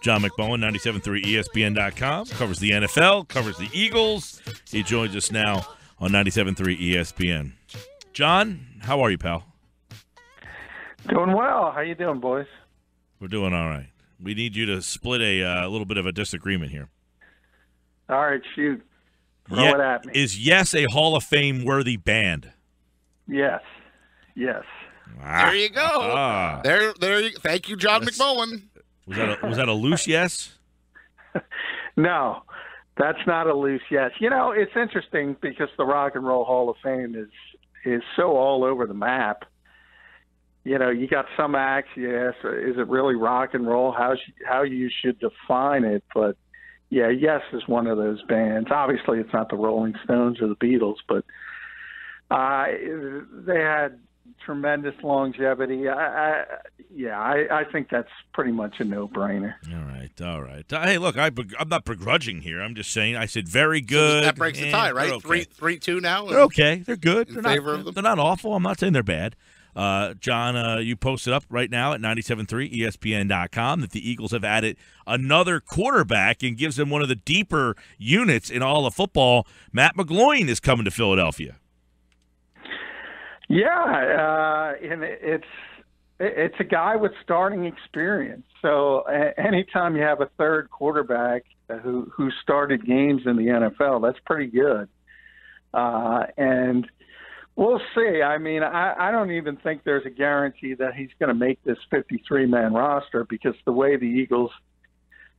John McMullen, 97.3 ESPN.com, covers the NFL, covers the Eagles. He joins us now on 97.3 ESPN. John, how are you, pal? Doing well. How you doing, boys? We're doing all right. We need you to split a little bit of a disagreement here. All right, shoot. Throw it at me. Is Yes a Hall of Fame worthy band? Yes. There you go. There. Thank you, John McMullen. Was that a loose yes? No, that's not a loose yes. You know, it's interesting because the Rock and Roll Hall of Fame is so all over the map. You know, you got some acts, yes. Is it really rock and roll? How you should define it? But yeah, Yes is one of those bands. Obviously, it's not the Rolling Stones or the Beatles, but they had tremendous longevity. I think that's pretty much a no-brainer. All right. Hey, look, I'm not begrudging here. I'm just saying. I said very good. So that breaks the tie, right? Okay. 3-2 now. They're okay. They're good. They're not awful. I'm not saying they're bad. John, you posted up right now at 97.3 ESPN.com that the Eagles have added another quarterback and gives them one of the deeper units in all of football. Matt McGloin is coming to Philadelphia. Yeah, and it's a guy with starting experience. So anytime you have a third quarterback who started games in the NFL, that's pretty good. And we'll see. I mean, I don't even think there's a guarantee that he's going to make this 53-man roster because the way the Eagles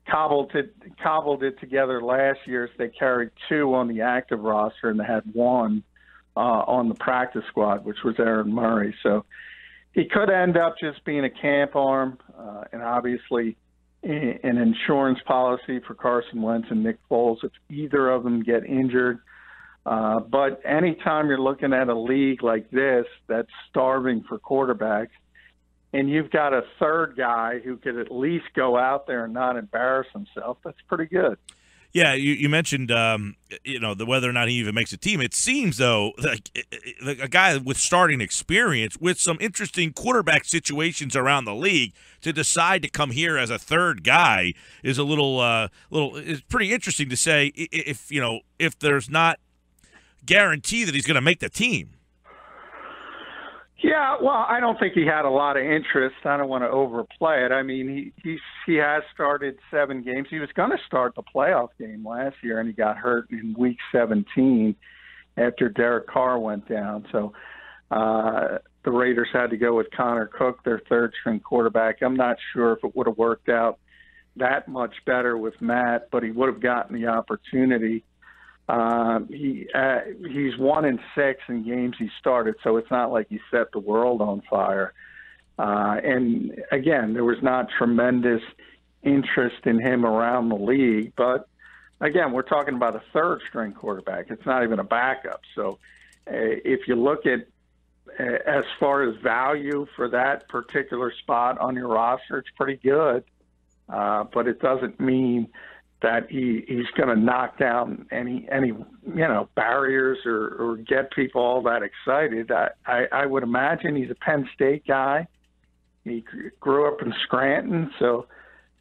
cobbled it together last year is they carried 2 on the active roster and they had 1 on the practice squad, which was Aaron Murray. So he could end up just being a camp arm and obviously an insurance policy for Carson Wentz and Nick Foles if either of them get injured. But anytime you're looking at a league like this that's starving for quarterbacks and you've got a third guy who could at least go out there and not embarrass himself, that's pretty good. Yeah, you mentioned, the whether or not he even makes a team. It seems, though, like a guy with starting experience with some interesting quarterback situations around the league to decide to come here as a third guy is a little it's pretty interesting to say if there's not guarantee that he's going to make the team. Yeah, well, I don't think he had a lot of interest. I don't want to overplay it. I mean, he has started 7 games. He was going to start the playoff game last year, and he got hurt in Week 17 after Derek Carr went down. So the Raiders had to go with Connor Cook, their third-string quarterback. I'm not sure if it would have worked out that much better with Matt, but he would have gotten the opportunity. He's 1-6 in games he started, so it's not like he set the world on fire. And again, there was not tremendous interest in him around the league, but again, we're talking about a third-string quarterback. It's not even a backup. So if you look at as far as value for that particular spot on your roster, it's pretty good, but it doesn't mean that he's going to knock down any barriers or get people all that excited. I would imagine he's a Penn State guy. He grew up in Scranton, so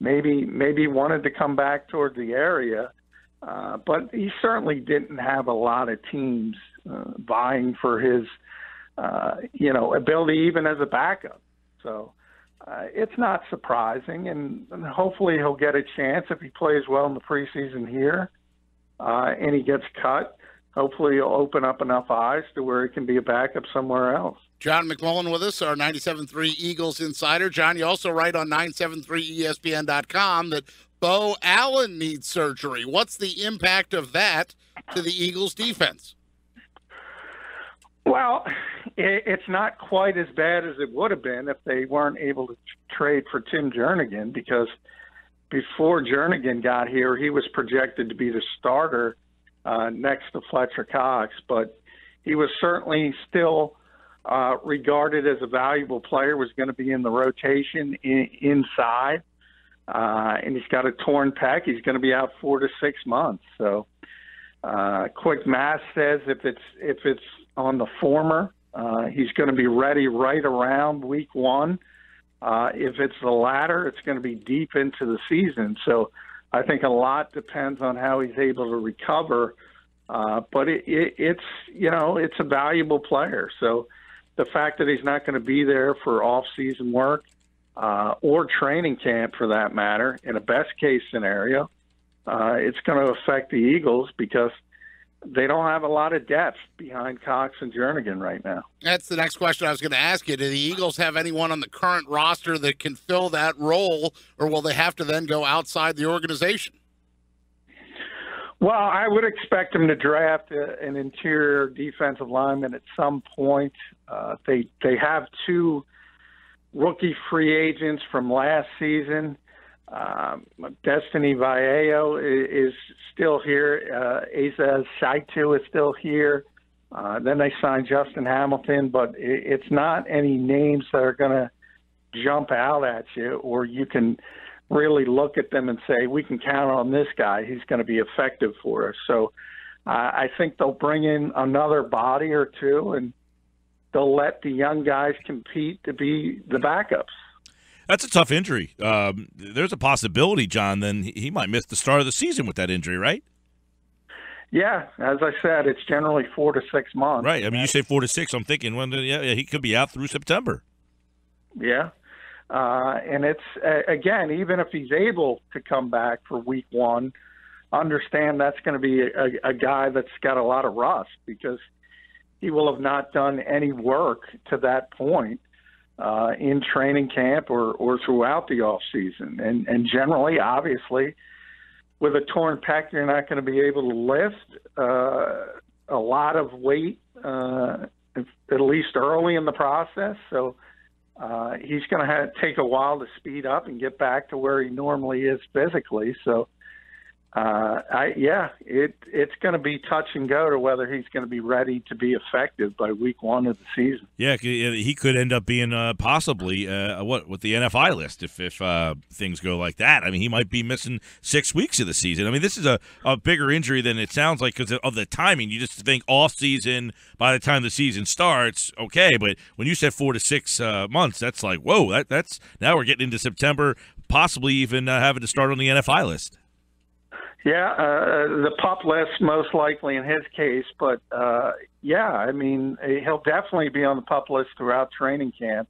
maybe he wanted to come back toward the area. But he certainly didn't have a lot of teams vying for his ability even as a backup. So it's not surprising, and hopefully he'll get a chance if he plays well in the preseason here and he gets cut. Hopefully he'll open up enough eyes to where he can be a backup somewhere else. John McMullen with us, our 97.3 Eagles insider. John, you also write on 973ESPN.com that Beau Allen needs surgery. What's the impact of that to the Eagles defense? Well, it's not quite as bad as it would have been if they weren't able to trade for Tim Jernigan, because before Jernigan got here, he was projected to be the starter next to Fletcher Cox, but he was certainly still regarded as a valuable player, was going to be in the rotation inside, and he's got a torn pec. He's going to be out 4 to 6 months. So quick math says if it's on the former, he's going to be ready right around week 1. If it's the latter, it's going to be deep into the season. So I think a lot depends on how he's able to recover. But it's a valuable player. So the fact that he's not going to be there for off-season work or training camp, for that matter, in a best-case scenario, it's going to affect the Eagles because they don't have a lot of depth behind Cox and Jernigan right now. That's the next question I was going to ask you. Do the Eagles have anyone on the current roster that can fill that role, or will they have to then go outside the organization? Well, I would expect them to draft an interior defensive lineman at some point. They have 2 rookie free agents from last season. Destiny Vallejo is still here. Asa Shaitu is still here. Then they signed Justin Hamilton, but it's not any names that are going to jump out at you, or you can really look at them and say, we can count on this guy. He's going to be effective for us. So I think they'll bring in another body or 2, and they'll let the young guys compete to be the backups. That's a tough injury. There's a possibility, John, then he might miss the start of the season with that injury, right? Yeah, as I said, it's generally 4 to 6 months. Right. I mean, you say 4 to 6. I'm thinking, he could be out through September. Yeah. And it's, again, even if he's able to come back for week 1, understand that's going to be a guy that's got a lot of rust because he will have not done any work to that point in training camp or throughout the off season. And generally, obviously, with a torn pec, you're not going to be able to lift a lot of weight, at least early in the process. So he's going to take a while to speed up and get back to where he normally is physically. So, it's going to be touch and go to whether he's going to be ready to be effective by week 1 of the season. Yeah, he could end up being possibly with the NFI list if things go like that. I mean, he might be missing 6 weeks of the season. I mean, this is a bigger injury than it sounds like because of the timing. You just think off season by the time the season starts, okay. But when you said 4 to 6 months, that's like, whoa, that's now we're getting into September, possibly even having to start on the NFI list. Yeah, the PUP list most likely in his case, but I mean, he'll definitely be on the PUP list throughout training camp.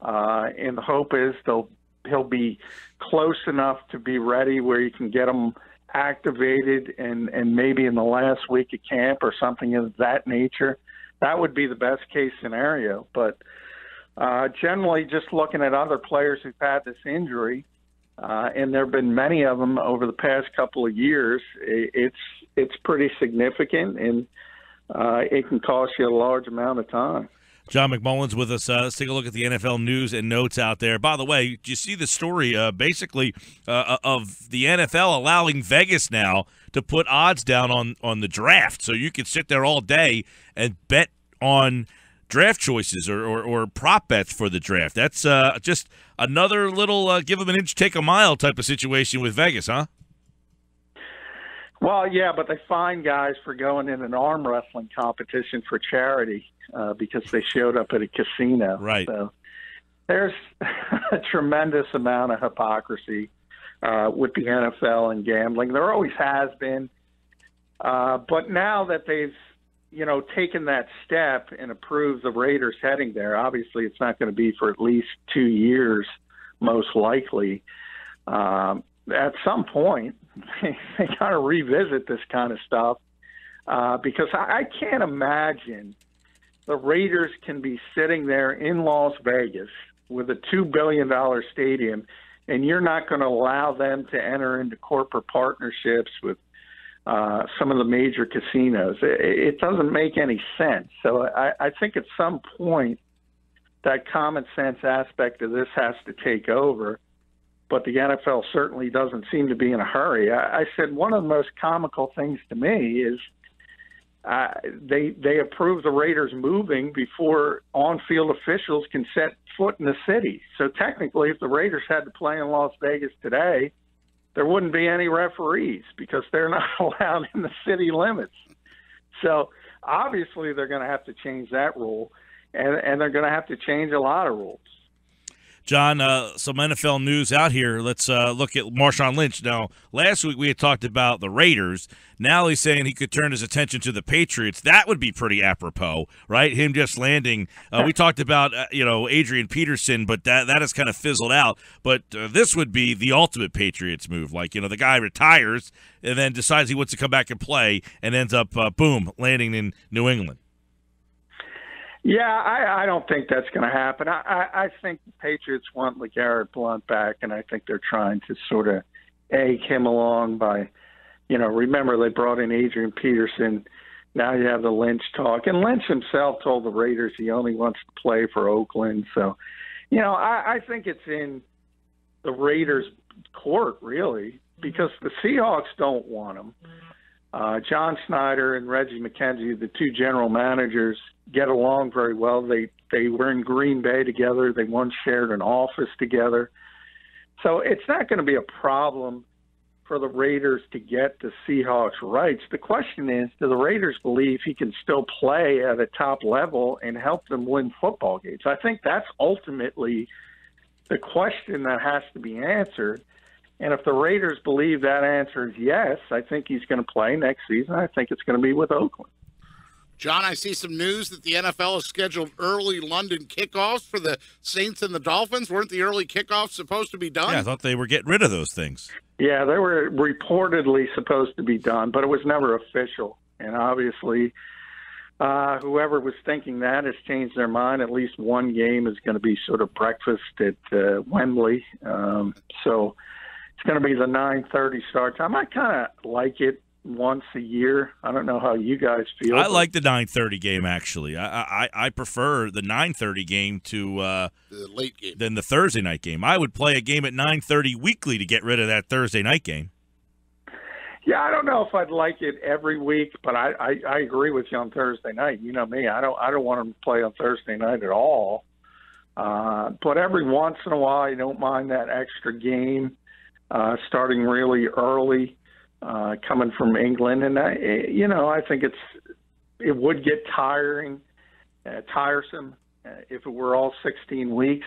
And the hope is he'll be close enough to be ready where you can get him activated and maybe in the last week of camp or something of that nature. That would be the best case scenario. But generally, just looking at other players who've had this injury, and there have been many of them over the past couple of years, it's pretty significant, and it can cost you a large amount of time. John McMullen's with us. Let's take a look at the NFL news and notes out there. By the way, did you see the story basically of the NFL allowing Vegas now to put odds down on the draft? So you could sit there all day and bet on draft choices or prop bets for the draft. That's just another little give them an inch, take a mile type of situation with Vegas, huh? Well, yeah, but they fine guys for going in an arm wrestling competition for charity because they showed up at a casino. Right. So there's a tremendous amount of hypocrisy with the NFL and gambling. There always has been. But now that they've taken that step and approved the Raiders heading there, obviously it's not going to be for at least 2 years, most likely. At some point, they got to revisit this kind of stuff because I can't imagine the Raiders can be sitting there in Las Vegas with a $2 billion stadium, and you're not going to allow them to enter into corporate partnerships with some of the major casinos. It doesn't make any sense. So I think at some point that common sense aspect of this has to take over, but the NFL certainly doesn't seem to be in a hurry. I said one of the most comical things to me is they approve the Raiders moving before on-field officials can set foot in the city. So technically, if the Raiders had to play in Las Vegas today, there wouldn't be any referees because they're not allowed in the city limits. So obviously they're going to have to change that rule, and they're going to have to change a lot of rules. John, some NFL news out here. Let's look at Marshawn Lynch. Now, last week we had talked about the Raiders. Now he's saying he could turn his attention to the Patriots. That would be pretty apropos, right? Him just landing. We talked about, Adrian Peterson, but that has kind of fizzled out. But this would be the ultimate Patriots move. Like, the guy retires and then decides he wants to come back and play and ends up, boom, landing in New England. Yeah, I don't think that's going to happen. I think the Patriots want LeGarrette Blount back, and I think they're trying to sort of egg him along by, remember they brought in Adrian Peterson. Now you have the Lynch talk. And Lynch himself told the Raiders he only wants to play for Oakland. So, I think it's in the Raiders' court, really, because the Seahawks don't want him. John Snyder and Reggie McKenzie, the two general managers, get along very well. They were in Green Bay together. They once shared an office together. So it's not going to be a problem for the Raiders to get the Seahawks' rights. The question is, do the Raiders believe he can still play at a top level and help them win football games? I think that's ultimately the question that has to be answered. And if the Raiders believe that answer is yes, I think he's going to play next season. I think it's going to be with Oakland. John, I see some news that the NFL has scheduled early London kickoffs for the Saints and the Dolphins. Weren't the early kickoffs supposed to be done? Yeah, I thought they were getting rid of those things. Yeah, they were reportedly supposed to be done, but it was never official. And obviously, whoever was thinking that has changed their mind. At least one game is going to be sort of breakfast at Wembley. So it's going to be the 9:30 start time. I kind of like it once a year. I don't know how you guys feel. I like the 9:30 game, actually. I prefer the 9:30 game to the late game than the Thursday night game. I would play a game at 9:30 weekly to get rid of that Thursday night game. Yeah, I don't know if I'd like it every week, but I agree with you on Thursday night. You know me, I don't want them to play on Thursday night at all. But every once in a while, I don't mind that extra game starting really early. Coming from England, and I think it would get tiresome if it were all 16 weeks.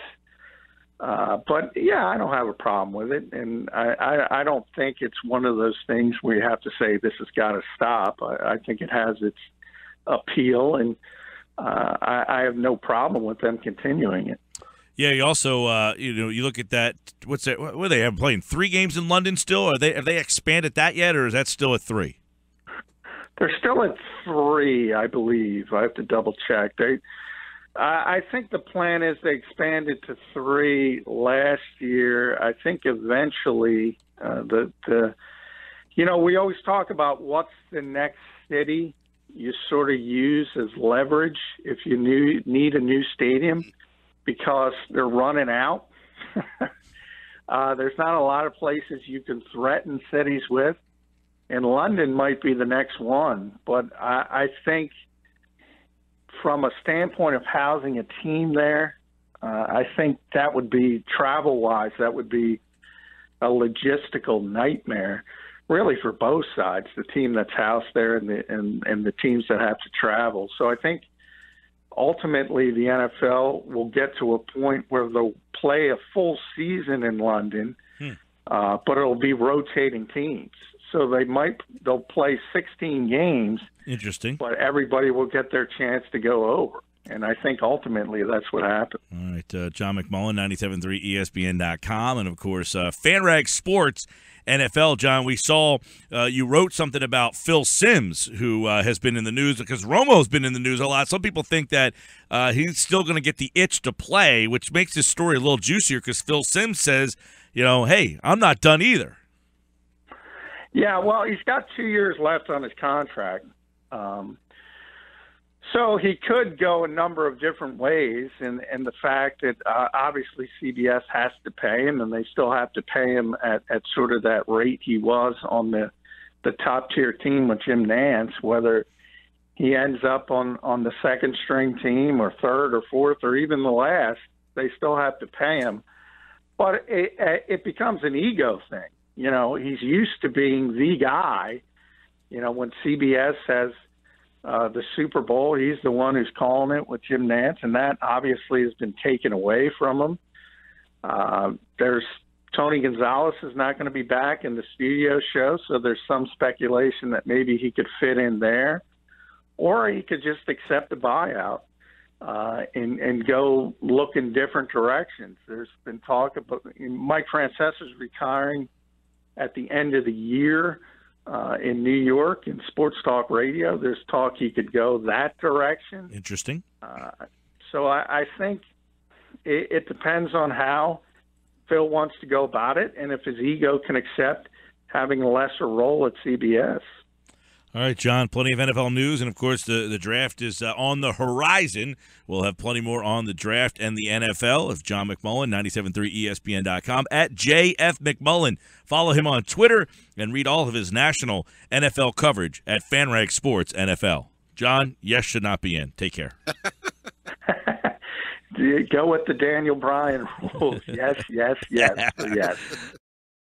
But yeah, I don't have a problem with it, and I don't think it's one of those things where you have to say this has got to stop. I think it has its appeal, and I have no problem with them continuing it. Yeah, you also, you look at that. What's that? What are they have playing? 3 games in London still? Have they expanded that yet, or is that still at 3? They're still at 3, I believe. I have to double check. I think the plan is they expanded to 3 last year. I think eventually we always talk about what's the next city you sort of use as leverage if you need a new stadium. Because they're running out. There's not a lot of places you can threaten cities with, and London might be the next one. But I think from a standpoint of housing a team there, I think that would be, travel-wise, that would be a logistical nightmare, really, for both sides, the team that's housed there and the teams that have to travel. So I think ultimately the NFL will get to a point where they'll play a full season in London, but it'll be rotating teams. So they'll play 16 games. Interesting. But everybody will get their chance to go over. And I think ultimately that's what happened. All right, John McMullen, 97.3 ESPN.com, and, of course, FanRag Sports NFL. John, we saw you wrote something about Phil Simms, who has been in the news because Romo's been in the news a lot. Some people think that he's still going to get the itch to play, which makes this story a little juicier because Phil Simms says, hey, I'm not done either. Yeah, well, he's got 2 years left on his contract. So he could go a number of different ways, and the fact that obviously CBS has to pay him, and they still have to pay him at sort of that rate he was on the top-tier team with Jim Nantz, whether he ends up on the second-string team or third or fourth or even the last, they still have to pay him. But it becomes an ego thing. He's used to being the guy. When CBS has the Super Bowl, he's the one who's calling it with Jim Nantz, and that obviously has been taken away from him. There's Tony Gonzalez is not going to be back in the studio show, so there's some speculation that maybe he could fit in there, or he could just accept a buyout and go look in different directions. There's been talk about Mike Francesa's retiring at the end of the year in New York in Sports Talk Radio. There's talk he could go that direction. Interesting. So I think it depends on how Phil wants to go about it, and if his ego can accept having a lesser role at CBS. All right, John, plenty of NFL news, and, of course, the draft is on the horizon. We'll have plenty more on the draft and the NFL of John McMullen, 97.3 ESPN.com, at JF McMullen. Follow him on Twitter and read all of his national NFL coverage at FanRag Sports NFL. John, yes should not be in. Take care. Go with the Daniel Bryan rules. Yes, yes, yes, yes.